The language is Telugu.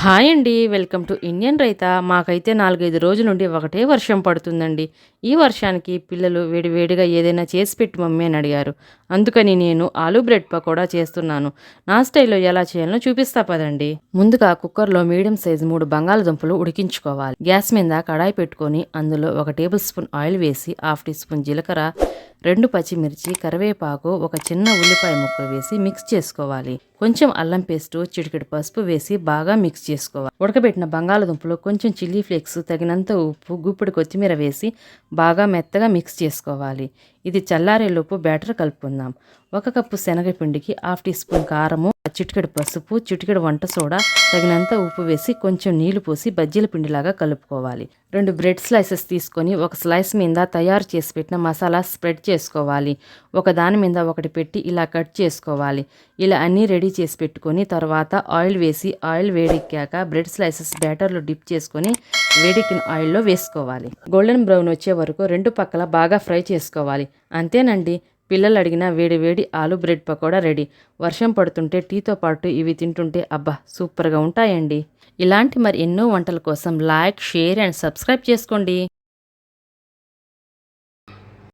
హాయ్ అండి. Welcome to Indian raita. మాకైతే 4, 5 రోజుల నుండి ఒకటే వర్షం పడుతుందండి. ఈ వర్షానికి పిల్లలు వేడివేడిగా ఏదైనా చేసి పెట్టు మమ్మీ అని అడిగారు. అందుకని నేను ఆలూ బ్రెడ్ పకోడా చేస్తున్నాను. నా స్టైల్‌లో ఎలా చేయాలో చూపిస్తా పదండి. ముందుగా కుక్కర్‌లో మీడియం సైజు 3 బంగాళదుంపలు ఉడికించుకోవాలి. గ్యాస్ మీద కడాయి పెట్టుకొని అందులో 1 టేబుల్ స్పూన్ ఆయిల్ వేసి, హాఫ్ టీ స్పూన్ జీలకర్ర, 2 పచ్చిమిర్చి, కరివేపాకు, ఒక చిన్న ఉల్లిపాయ ముక్కలు వేసి మిక్స్ చేసుకోవాలి. కొంచెం అల్లం పేస్టు, చిటికెడు పసుపు వేసి బాగా మిక్స్ చేసుకోవాలి. ఉడకబెట్టిన బంగాళదుంపలు, కొంచెం చిల్లీ ఫ్లేక్స్, తగినంత ఉప్పు, గుప్పెడు కొత్తిమీర వేసి బాగా మెత్తగా మిక్స్ చేసుకోవాలి. ఇది చల్లారేలోపు బ్యాటర్ కలుపుకుందాం. 1 కప్పు శనగపిండికి హాఫ్ టీ స్పూన్ కారము, చిటికెడు పసుపు, చిటికెడు వంట సోడా, తగినంత ఉప్పు వేసి కొంచెం నీళ్లు పోసి బజ్జీల పిండిలాగా కలుపుకోవాలి. 2 బ్రెడ్ స్లైసెస్ తీసుకొని ఒక స్లైస్ మీద తయారు చేసి పెట్టిన మసాలా స్ప్రెడ్ చేసుకోవాలి. ఒక దాని మీద ఒకటి పెట్టి ఇలా కట్ చేసుకోవాలి. ఇలా అన్నీ రెడీ చేసి పెట్టుకొని తర్వాత ఆయిల్ వేసి, ఆయిల్ వేడెక్కాక బ్రెడ్ స్లైసెస్ బ్యాటర్లో డిప్ చేసుకొని వేడెక్కిన ఆయిల్లో వేసుకోవాలి. గోల్డెన్ బ్రౌన్ వచ్చే వరకు 2 పక్కల బాగా ఫ్రై చేసుకోవాలి. అంతేనండి, పిల్లలు అడిగిన వేడి వేడి ఆలూ బ్రెడ్ పకోడా రెడీ. వర్షం పడుతుంటే టీతో పాటు ఇవి తింటుంటే అబ్బా సూపర్గా ఉంటాయండి. ఇలాంటి మరి ఎన్నో వంటల కోసం లైక్, షేర్ అండ్ సబ్స్క్రైబ్ చేసుకోండి.